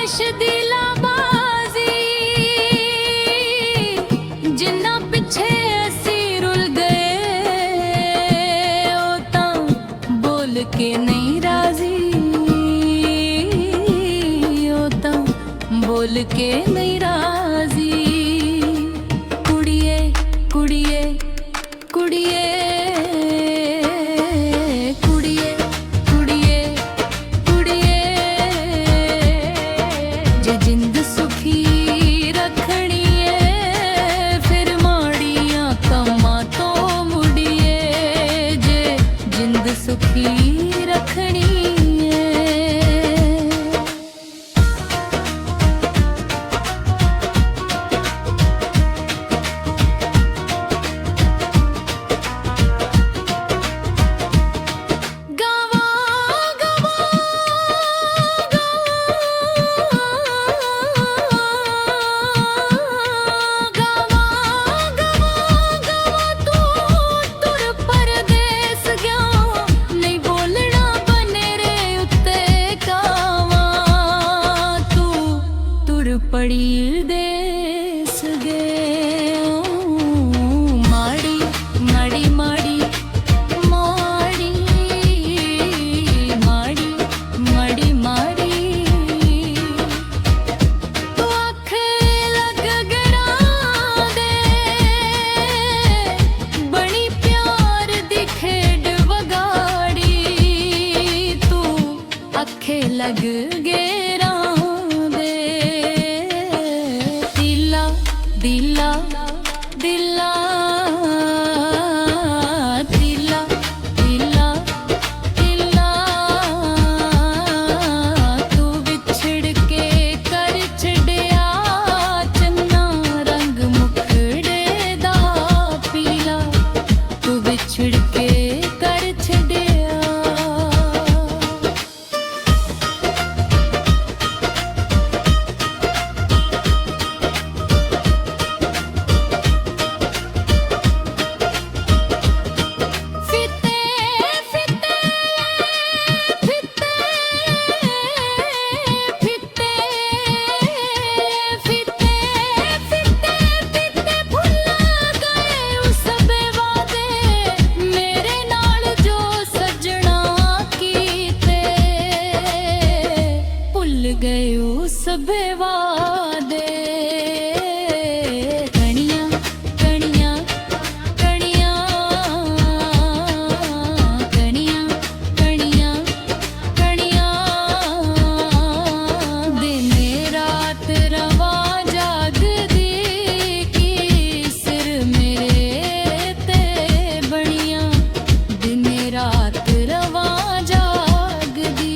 ਆਕਾਸ਼ ਦੀ ਲਾਬਾਜ਼ੀ ਜਿੰਨਾ ਪਿੱਛੇ ਅਸੀਂ ਰੁਲ ਗਏ ਉਹ ਤਾਂ ਬੋਲ ਕੇ ਨਹੀਂ ਰਾਜ਼ੀ ਉਹ ਤਾਂ ਬੋਲ ਕੇ ਨਹੀਂ ਰਾਜ਼ੀ ਕੁੜੀਏ ਕੁੜੀਏ ਕੁੜੀਏ ਸੁਖੀ ਰੱਖਣੀ ਪੜੀ ਦੇਸ ਗਏ ਮਾੜੀ ਮਾੜੀ ਮਾੜੀ ਮਾੜੀ ਮਾੜੀ ਮਾੜੀ ਮਾੜੀ ਤੂੰ ਅੱਖ ਲੱਗ ਗਰਾਂ ਦੇ ਬਣੀ ਪਿਆਰ ਦੀ ਖੇਡ ਵਗਾੜੀ ਤੂੰ ਅੱਖੇ ਲੱਗ ਗੇਰਾਂ ਦਿਲਾ ਦਿਲਾ ਦਿਲਾ ਦਿਲਾ ਦਿਲਾ ਤੂੰ ਵਿਛੜ ਕੇ ਕਰ ਛੱਡਿਆ ਚੰਨਾ ਰੰਗ ਮੁਖੜੇ ਦਾ ਪੀਲਾ ਤੂੰ ਵਿਛੜ ਕੇ ਕਰ ਛੱਡਿਆ ਗਏ ਉਹ ਸਭੇ ਵਾਦੇ ਕਣੀਆਂ ਕਣੀਆਂ ਕਣੀਆਂ ਕਣੀਆਂ ਕਣੀਆਂ ਕਣੀਆਂ ਦਿਨ ਰਾਤ ਰਵਾਂ ਜਾਗਦੀ ਕੀ ਸਿਰ ਮੇਰੇ ਤੇ ਬਣੀਆਂ ਦਿਨ ਰਾਤ ਰਵਾਂ ਜਾਗਦੀ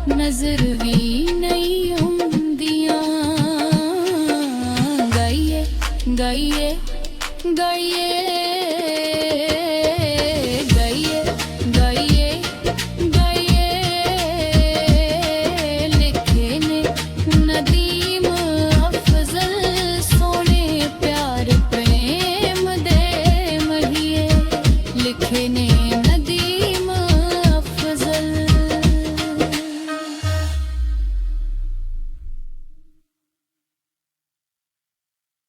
ਨਜ਼ਰ ਵੀ ਨਹੀਂ ਹੁੰਦੀਆਂ ਗਾਈਏ ਗਾਈਏ ਗਾਈਏ